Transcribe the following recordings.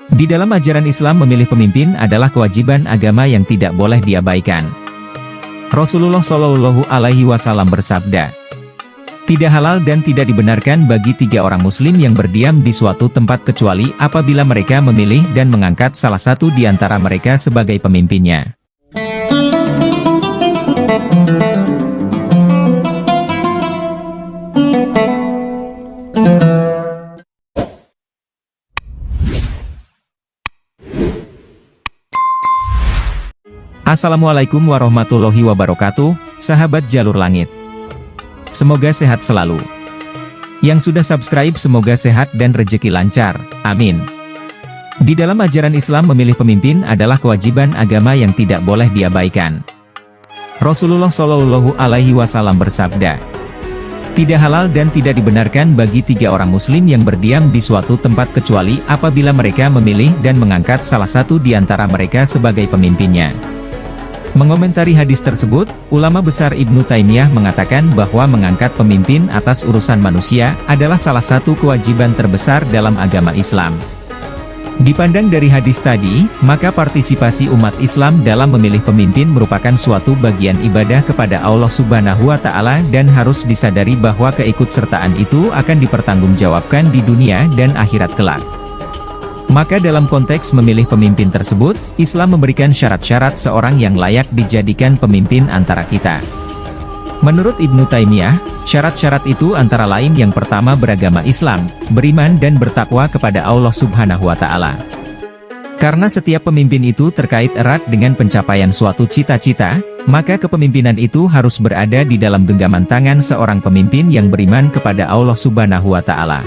Di dalam ajaran Islam, memilih pemimpin adalah kewajiban agama yang tidak boleh diabaikan. Rasulullah Shallallahu Alaihi Wasallam bersabda, "Tidak halal dan tidak dibenarkan bagi 3 orang muslim yang berdiam di suatu tempat kecuali apabila mereka memilih dan mengangkat salah satu di antara mereka sebagai pemimpinnya." Assalamualaikum warahmatullahi wabarakatuh, sahabat Jalur Langit. Semoga sehat selalu. Yang sudah subscribe semoga sehat dan rezeki lancar, amin. Di dalam ajaran Islam, memilih pemimpin adalah kewajiban agama yang tidak boleh diabaikan. Rasulullah Shallallahu Alaihi Wasallam bersabda, "Tidak halal dan tidak dibenarkan bagi 3 orang muslim yang berdiam di suatu tempat kecuali apabila mereka memilih dan mengangkat salah satu di antara mereka sebagai pemimpinnya." Mengomentari hadis tersebut, ulama besar Ibnu Taimiyah mengatakan bahwa mengangkat pemimpin atas urusan manusia adalah salah satu kewajiban terbesar dalam agama Islam. Dipandang dari hadis tadi, maka partisipasi umat Islam dalam memilih pemimpin merupakan suatu bagian ibadah kepada Allah Subhanahu wa Ta'ala, dan harus disadari bahwa keikutsertaan itu akan dipertanggungjawabkan di dunia dan akhirat kelak. Maka dalam konteks memilih pemimpin tersebut, Islam memberikan syarat-syarat seorang yang layak dijadikan pemimpin antara kita. Menurut Ibnu Taimiyah, syarat-syarat itu antara lain yang pertama beragama Islam, beriman dan bertakwa kepada Allah Subhanahu wa Ta'ala. Karena setiap pemimpin itu terkait erat dengan pencapaian suatu cita-cita, maka kepemimpinan itu harus berada di dalam genggaman tangan seorang pemimpin yang beriman kepada Allah Subhanahu wa Ta'ala.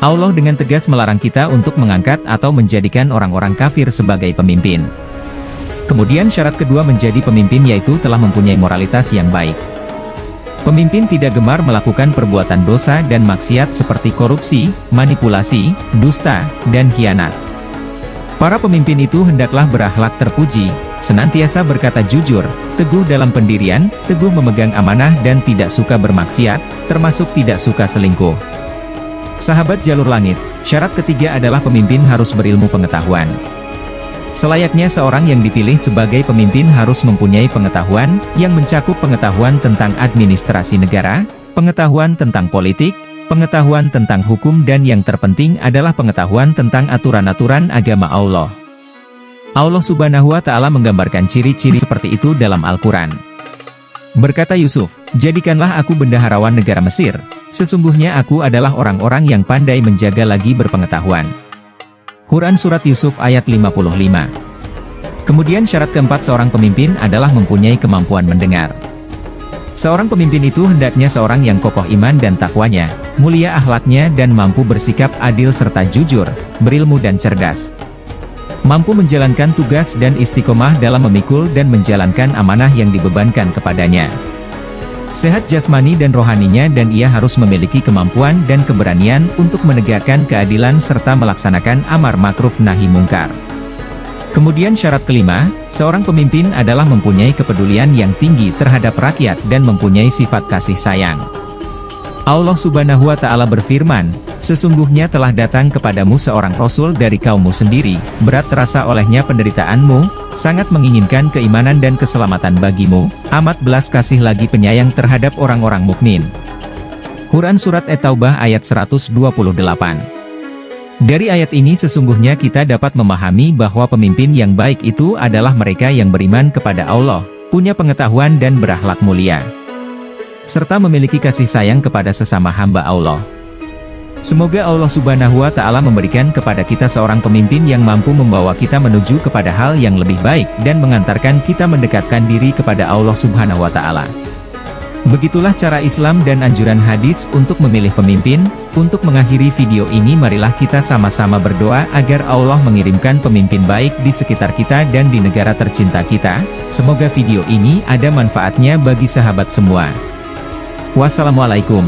Allah dengan tegas melarang kita untuk mengangkat atau menjadikan orang-orang kafir sebagai pemimpin. Kemudian syarat kedua menjadi pemimpin yaitu telah mempunyai moralitas yang baik. Pemimpin tidak gemar melakukan perbuatan dosa dan maksiat seperti korupsi, manipulasi, dusta, dan khianat. Para pemimpin itu hendaklah berakhlak terpuji, senantiasa berkata jujur, teguh dalam pendirian, teguh memegang amanah dan tidak suka bermaksiat, termasuk tidak suka selingkuh. Sahabat Jalur Langit, syarat ketiga adalah pemimpin harus berilmu pengetahuan. Selayaknya seorang yang dipilih sebagai pemimpin harus mempunyai pengetahuan yang mencakup pengetahuan tentang administrasi negara, pengetahuan tentang politik, pengetahuan tentang hukum, dan yang terpenting adalah pengetahuan tentang aturan-aturan agama Allah. Allah Subhanahu wa Ta'ala menggambarkan ciri-ciri seperti itu dalam Al-Quran. Berkata Yusuf, "Jadikanlah aku bendaharawan negara Mesir, sesungguhnya aku adalah orang-orang yang pandai menjaga lagi berpengetahuan." Quran Surat Yusuf ayat 55. Kemudian syarat keempat seorang pemimpin adalah mempunyai kemampuan mendengar. Seorang pemimpin itu hendaknya seorang yang kokoh iman dan takwanya, mulia akhlaknya dan mampu bersikap adil serta jujur, berilmu dan cerdas. Mampu menjalankan tugas dan istiqomah dalam memikul dan menjalankan amanah yang dibebankan kepadanya. Sehat jasmani dan rohaninya, dan ia harus memiliki kemampuan dan keberanian untuk menegakkan keadilan serta melaksanakan amar ma'ruf nahi mungkar. Kemudian syarat kelima, seorang pemimpin adalah mempunyai kepedulian yang tinggi terhadap rakyat dan mempunyai sifat kasih sayang. Allah Subhanahu wa Ta'ala berfirman, "Sesungguhnya telah datang kepadamu seorang Rasul dari kaummu sendiri, berat terasa olehnya penderitaanmu, sangat menginginkan keimanan dan keselamatan bagimu, amat belas kasih lagi penyayang terhadap orang-orang mukmin." Quran Surat At-Taubah ayat 128. Dari ayat ini sesungguhnya kita dapat memahami bahwa pemimpin yang baik itu adalah mereka yang beriman kepada Allah, punya pengetahuan dan berakhlak mulia, serta memiliki kasih sayang kepada sesama hamba Allah. Semoga Allah Subhanahu wa Ta'ala memberikan kepada kita seorang pemimpin yang mampu membawa kita menuju kepada hal yang lebih baik dan mengantarkan kita mendekatkan diri kepada Allah Subhanahu wa Ta'ala. Begitulah cara Islam dan anjuran hadis untuk memilih pemimpin. Untuk mengakhiri video ini, marilah kita sama-sama berdoa agar Allah mengirimkan pemimpin baik di sekitar kita dan di negara tercinta kita. Semoga video ini ada manfaatnya bagi sahabat semua. Wassalamualaikum.